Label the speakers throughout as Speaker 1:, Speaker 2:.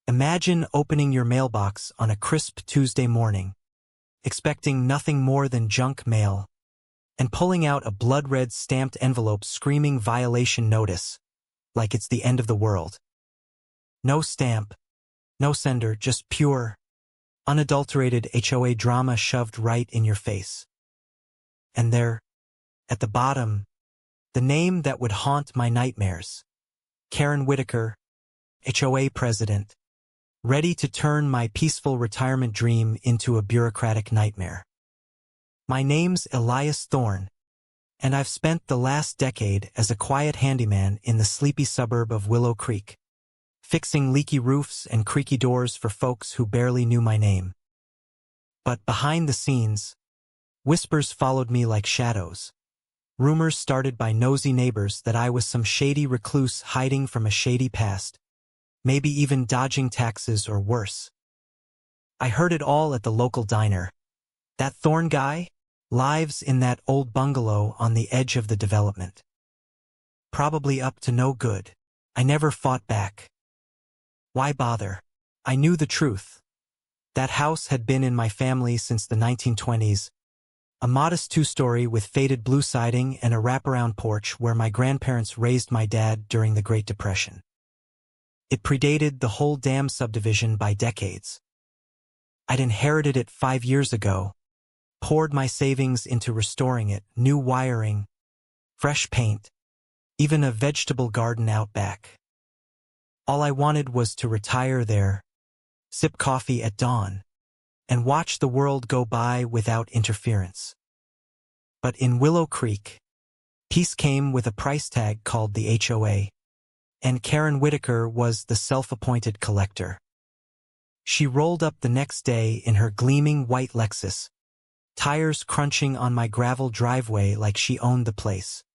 Speaker 1: Imagine opening your mailbox on a crisp Tuesday morning, expecting nothing more than junk mail, and pulling out a blood-red stamped envelope screaming violation notice, like it's the end of the world. No stamp, no sender, just pure, unadulterated HOA drama shoved right in your face. And there, at the bottom, the name that would haunt my nightmares. Karen Whitaker, HOA president, ready to turn my peaceful retirement dream into a bureaucratic nightmare. My name's Elias Thorne, and I've spent the last decade as a quiet handyman in the sleepy suburb of Willow Creek, fixing leaky roofs and creaky doors for folks who barely knew my name. But behind the scenes, whispers followed me like shadows. Rumors started by nosy neighbors that I was some shady recluse hiding from a shady past, maybe even dodging taxes or worse. I heard it all at the local diner. That Thorne guy lives in that old bungalow on the edge of the development. Probably up to no good. I never fought back. Why bother? I knew the truth. That house had been in my family since the 1920s, a modest two-story with faded blue siding and a wraparound porch where my grandparents raised my dad during the Great Depression. It predated the whole damn subdivision by decades. I'd inherited it 5 years ago, poured my savings into restoring it, new wiring, fresh paint, even a vegetable garden out back. All I wanted was to retire there, sip coffee at dawn, and watch the world go by without interference. But in Willow Creek, peace came with a price tag called the HOA, and Karen Whitaker was the self-appointed collector. She rolled up the next day in her gleaming white Lexus, tires crunching on my gravel driveway like she owned the place.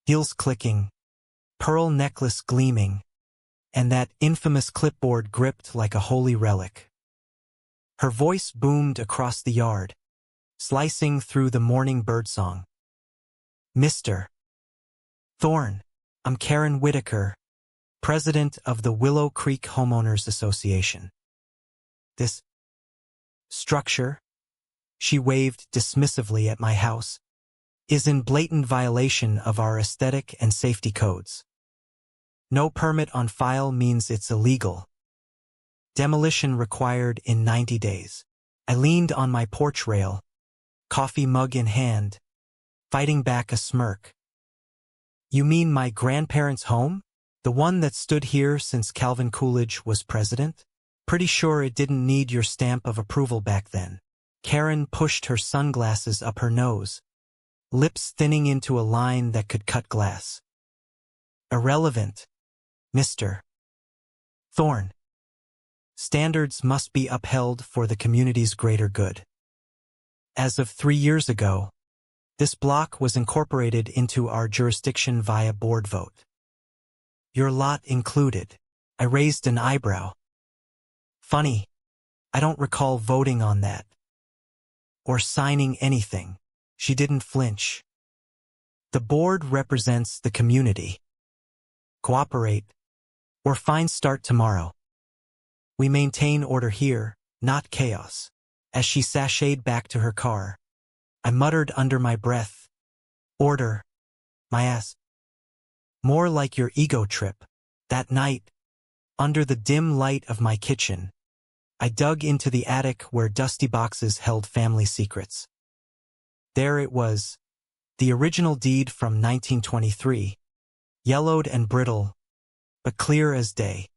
Speaker 1: Heels clicking, pearl necklace gleaming, and that infamous clipboard gripped like a holy relic. Her voice boomed across the yard, slicing through the morning birdsong. Mr. Thorne, I'm Karen Whitaker, president of the Willow Creek Homeowners Association. This structure, she waved dismissively at my house, is in blatant violation of our aesthetic and safety codes. No permit on file means it's illegal. Demolition required in 90 days. I leaned on my porch rail, coffee mug in hand, fighting back a smirk. You mean my grandparents' home? The one that stood here since Calvin Coolidge was president? Pretty sure it didn't need your stamp of approval back then. Karen pushed her sunglasses up her nose, lips thinning into a line that could cut glass. Irrelevant, Mr. Thorne. Standards must be upheld for the community's greater good. As of 3 years ago, this block was incorporated into our jurisdiction via board vote. Your lot included. I raised an eyebrow. Funny, I don't recall voting on that. Or signing anything. She didn't flinch. The board represents the community. Cooperate, or fine start tomorrow. We maintain order here, not chaos. As she sashayed back to her car, I muttered under my breath, order, my ass. More like your ego trip. That night, under the dim light of my kitchen, I dug into the attic where dusty boxes held family secrets. There it was, the original deed from 1923, yellowed and brittle, but clear as day.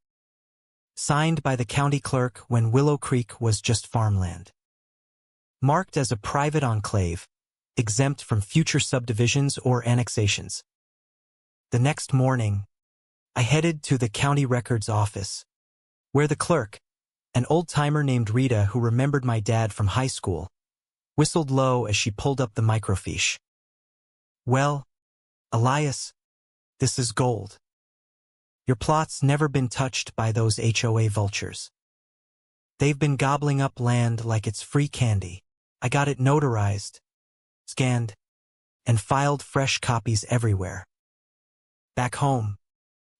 Speaker 1: Signed by the county clerk when Willow Creek was just farmland. Marked as a private enclave, exempt from future subdivisions or annexations. The next morning, I headed to the county records office, where the clerk, an old-timer named Rita who remembered my dad from high school, whistled low as she pulled up the microfiche. Well, Elias, this is gold. Your plot's never been touched by those HOA vultures. They've been gobbling up land like it's free candy. I got it notarized, scanned, and filed fresh copies everywhere. Back home,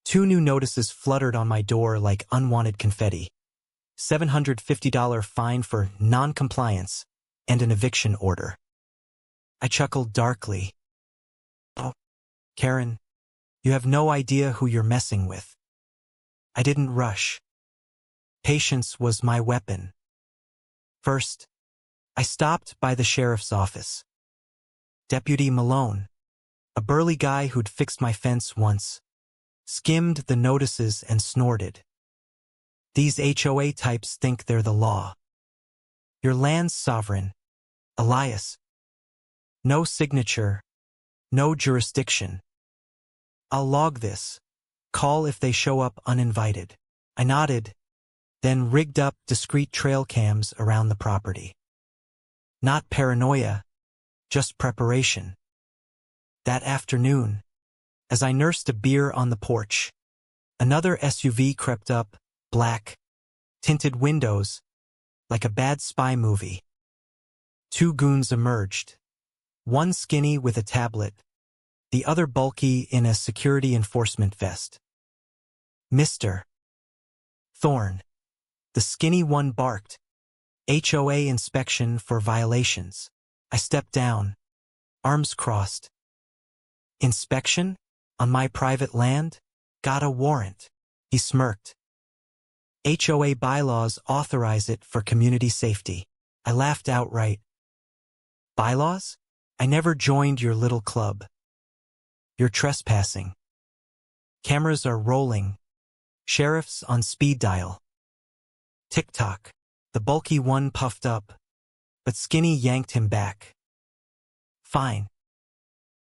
Speaker 1: 2 new notices fluttered on my door like unwanted confetti. $750 fine for non-compliance and an eviction order. I chuckled darkly. Oh, Karen, you have no idea who you're messing with. I didn't rush. Patience was my weapon. First, I stopped by the sheriff's office. Deputy Malone, a burly guy who'd fixed my fence once, skimmed the notices and snorted. These HOA types think they're the law. Your land's sovereign, Elias. No signature, no jurisdiction. I'll log this. Call if they show up uninvited. I nodded, then rigged up discreet trail cams around the property. Not paranoia, just preparation. That afternoon, as I nursed a beer on the porch, another SUV crept up, black, tinted windows, like a bad spy movie. 2 goons emerged, one skinny with a tablet, the other bulky in a security enforcement vest. Mr. Thorne. The skinny one barked. HOA inspection for violations. I stepped down, arms crossed. Inspection? On my private land? Got a warrant. He smirked. HOA bylaws authorize it for community safety. I laughed outright. Bylaws? I never joined your little club. You're trespassing. Cameras are rolling. Sheriff's on speed dial. Tick-tock. The bulky one puffed up, but Skinny yanked him back. Fine.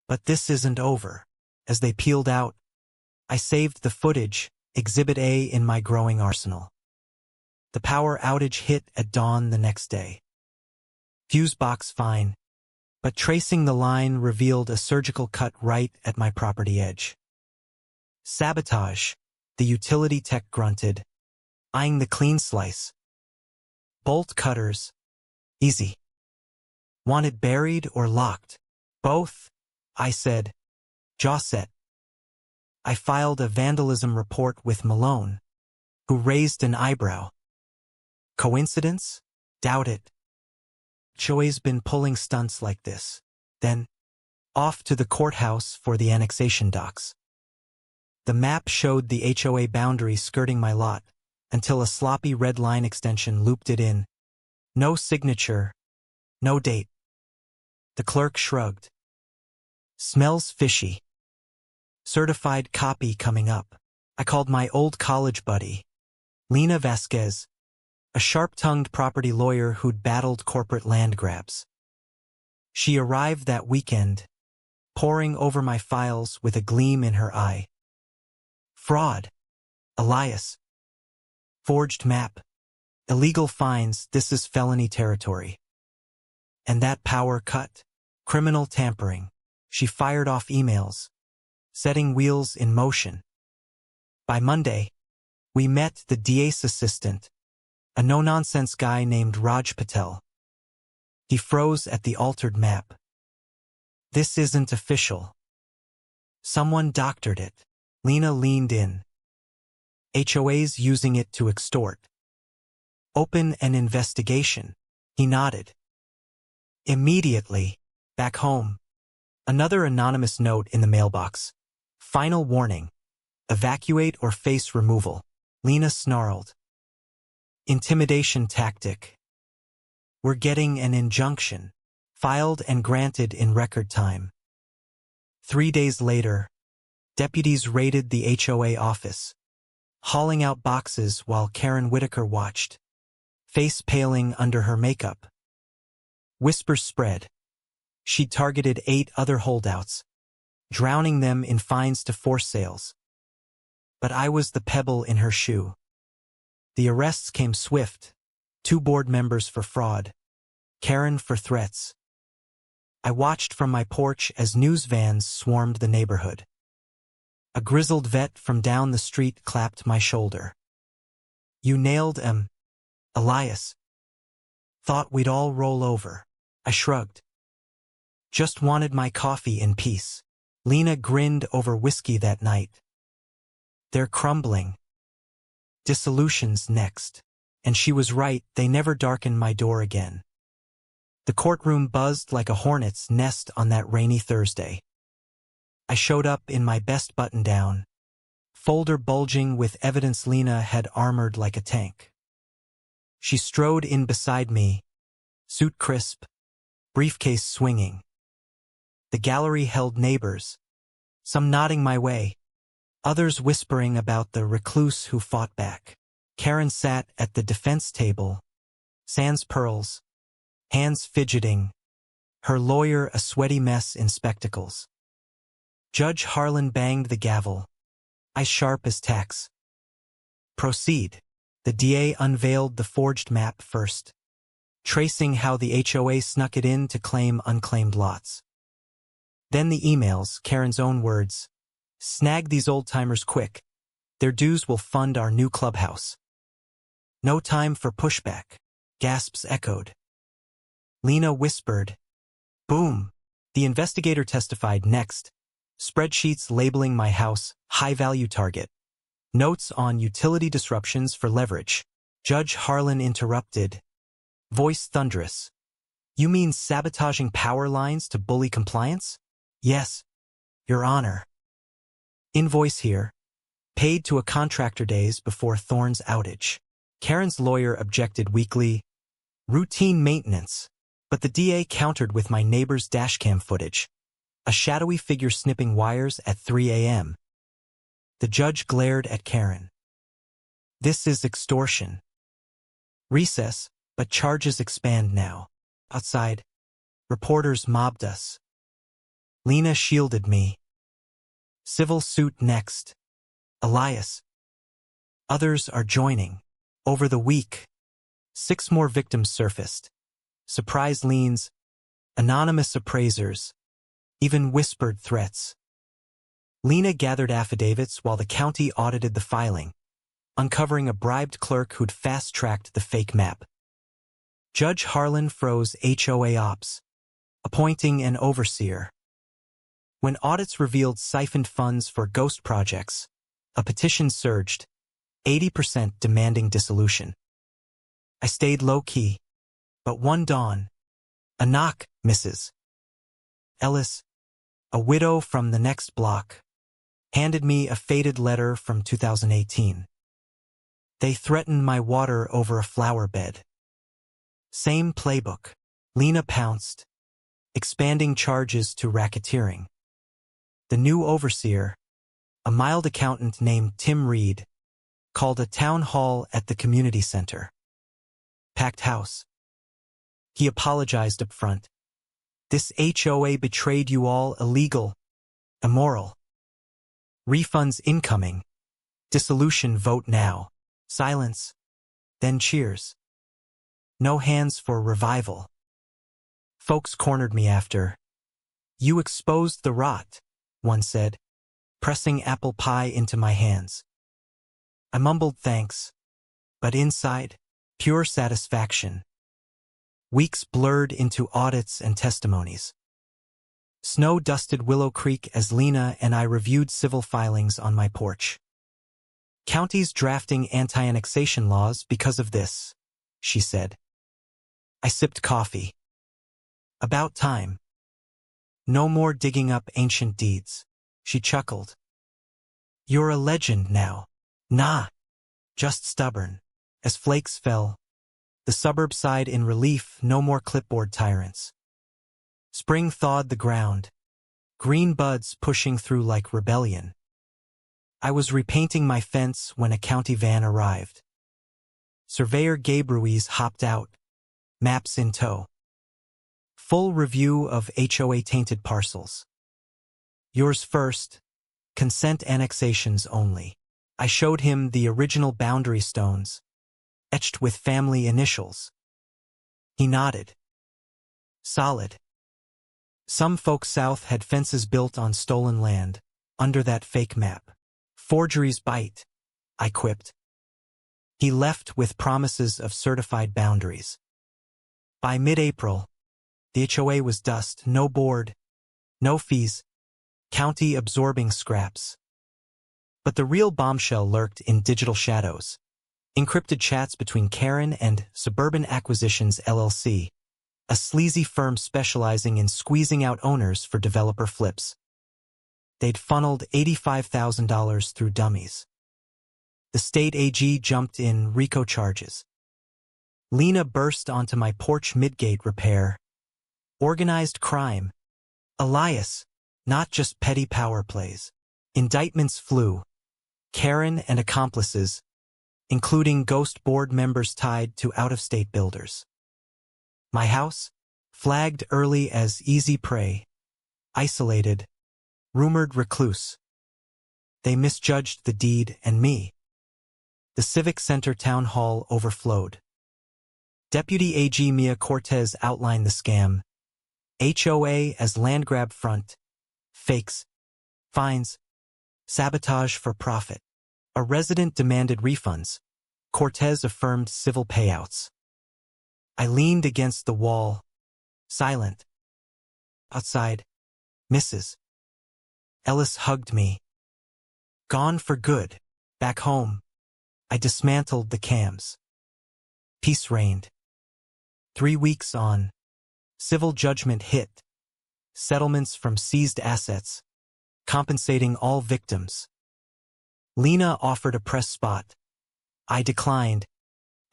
Speaker 1: But this isn't over. As they peeled out, I saved the footage, Exhibit A in my growing arsenal. The power outage hit at dawn the next day. Fuse box fine, but tracing the line revealed a surgical cut right at my property edge. Sabotage, the utility tech grunted, eyeing the clean slice. Bolt cutters. Easy. Want it buried or locked? Both, I said, jaw set. I filed a vandalism report with Malone, who raised an eyebrow. Coincidence? Doubt it. HOA's been pulling stunts like this. Then, off to the courthouse for the annexation docs. The map showed the HOA boundary skirting my lot, until a sloppy red line extension looped it in. No signature, no date. The clerk shrugged. Smells fishy. Certified copy coming up. I called my old college buddy, Lena Vasquez, a sharp-tongued property lawyer who'd battled corporate land grabs. She arrived that weekend, poring over my files with a gleam in her eye. Fraud. Elias. Forged map. Illegal fines, this is felony territory. And that power cut. Criminal tampering. She fired off emails, setting wheels in motion. By Monday, we met the DA's assistant, a no-nonsense guy named Raj Patel. He froze at the altered map. This isn't official. Someone doctored it. Lena leaned in. HOA's using it to extort. Open an investigation. He nodded. Immediately, back home. Another anonymous note in the mailbox. Final warning. Evacuate or face removal. Lena snarled. Intimidation tactic. We're getting an injunction. Filed and granted in record time. 3 days later, deputies raided the HOA office, hauling out boxes while Karen Whitaker watched, face paling under her makeup. Whispers spread. She targeted 8 other holdouts, drowning them in fines to force sales. But I was the pebble in her shoe. The arrests came swift. 2 board members for fraud, Karen for threats. I watched from my porch as news vans swarmed the neighborhood. A grizzled vet from down the street clapped my shoulder. You nailed him, Elias. Thought we'd all roll over. I shrugged. Just wanted my coffee in peace. Lena grinned over whiskey that night. They're crumbling. Dissolution's next. And she was right, they never darkened my door again. The courtroom buzzed like a hornet's nest on that rainy Thursday. I showed up in my best button-down, folder bulging with evidence. Lena had armored like a tank. She strode in beside me, suit crisp, briefcase swinging. The gallery held neighbors, some nodding my way, others whispering about the recluse who fought back. Karen sat at the defense table, sans pearls, hands fidgeting, her lawyer a sweaty mess in spectacles. Judge Harlan banged the gavel, eyes sharp as tacks. Proceed. The DA unveiled the forged map first, tracing how the HOA snuck it in to claim unclaimed lots. Then the emails, Karen's own words. Snag these old-timers quick. Their dues will fund our new clubhouse. No time for pushback. Gasps echoed. Lena whispered. Boom. The investigator testified next. Spreadsheets labeling my house, high-value target. Notes on utility disruptions for leverage. Judge Harlan interrupted. Voice thunderous. You mean sabotaging power lines to bully compliance? Yes, Your Honor. Invoice here. Paid to a contractor days before Thorne's outage. Karen's lawyer objected weakly. Routine maintenance. But the DA countered with my neighbor's dashcam footage. A shadowy figure snipping wires at 3 a.m. The judge glared at Karen. This is extortion. Recess, but charges expand now. Outside, reporters mobbed us. Lena shielded me. Civil suit next. Elias. Others are joining. Over the week, 6 more victims surfaced. Surprise liens, anonymous appraisers, even whispered threats. Lena gathered affidavits while the county audited the filing, uncovering a bribed clerk who'd fast-tracked the fake map. Judge Harlan froze HOA ops, appointing an overseer. When audits revealed siphoned funds for ghost projects, a petition surged, 80% demanding dissolution. I stayed low-key, but one dawn, a knock, Mrs. Ellis, a widow from the next block, handed me a faded letter from 2018. They threatened my water over a flower bed. Same playbook. Lena pounced, expanding charges to racketeering. The new overseer, a mild accountant named Tim Reed, called a town hall at the community center. Packed house. He apologized up front. This HOA betrayed you all, illegal, immoral. Refunds incoming. Dissolution vote now. Silence. Then cheers. No hands for revival. Folks cornered me after. You exposed the rot, one said, pressing apple pie into my hands. I mumbled thanks, but inside, pure satisfaction. Weeks blurred into audits and testimonies. Snow dusted Willow Creek as Lena and I reviewed civil filings on my porch. Counties drafting anti-annexation laws because of this, she said. I sipped coffee. About time. No more digging up ancient deeds, she chuckled. You're a legend now. Nah, just stubborn. As flakes fell, the suburb sighed in relief, no more clipboard tyrants. Spring thawed the ground, green buds pushing through like rebellion. I was repainting my fence when a county van arrived. Surveyor Gabe Ruiz hopped out, maps in tow. Full review of HOA-tainted parcels. Yours first, consent annexations only. I showed him the original boundary stones, etched with family initials. He nodded. Solid. Some folks south had fences built on stolen land, under that fake map. Forgeries bite, I quipped. He left with promises of certified boundaries. By mid-April, the HOA was dust, no board, no fees, county absorbing scraps. But the real bombshell lurked in digital shadows. Encrypted chats between Karen and Suburban Acquisitions LLC, a sleazy firm specializing in squeezing out owners for developer flips. They'd funneled $85,000 through dummies. The state AG jumped in RICO charges. Lena burst onto my porch mid-gate repair. Organized crime. Elias, not just petty power plays. Indictments flew. Karen and accomplices, including ghost board members tied to out-of-state builders. My house, flagged early as easy prey, isolated, rumored recluse. They misjudged the deed and me. The Civic Center Town Hall overflowed. Deputy AG Mia Cortez outlined the scam. HOA as land grab front. Fakes. Fines. Sabotage for profit. A resident demanded refunds. Cortez affirmed civil payouts. I leaned against the wall, silent. Outside, Mrs. Ellis hugged me. Gone for good. Back home, I dismantled the cams. Peace reigned. 3 weeks on, civil judgment hit. Settlements from seized assets, compensating all victims. Lena offered a press spot. I declined,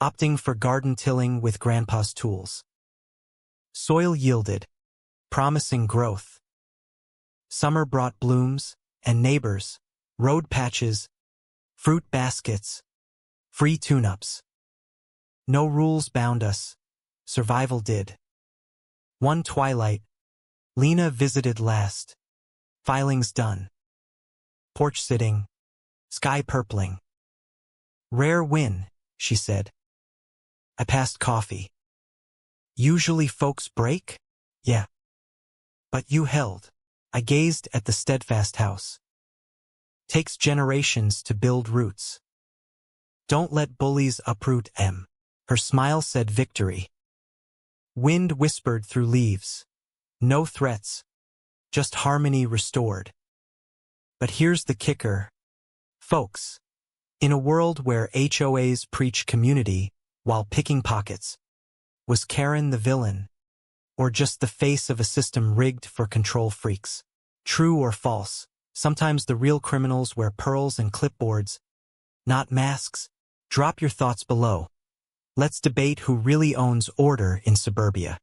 Speaker 1: opting for garden tilling with Grandpa's tools. Soil yielded, promising growth. Summer brought blooms and neighbors, road patches, fruit baskets, free tune-ups. No rules bound us, survival did. One twilight, Lena visited last. Filings done. Porch sitting, sky purpling. Rare win, she said. I passed coffee. Usually folks break? Yeah. But you held. I gazed at the steadfast house. Takes generations to build roots. Don't let bullies uproot em. Her smile said victory. Wind whispered through leaves. No threats. Just harmony restored. But here's the kicker. Folks, in a world where HOAs preach community while picking pockets, was Karen the villain, or just the face of a system rigged for control freaks? True or false, sometimes the real criminals wear pearls and clipboards, not masks. Drop your thoughts below. Let's debate who really owns order in suburbia.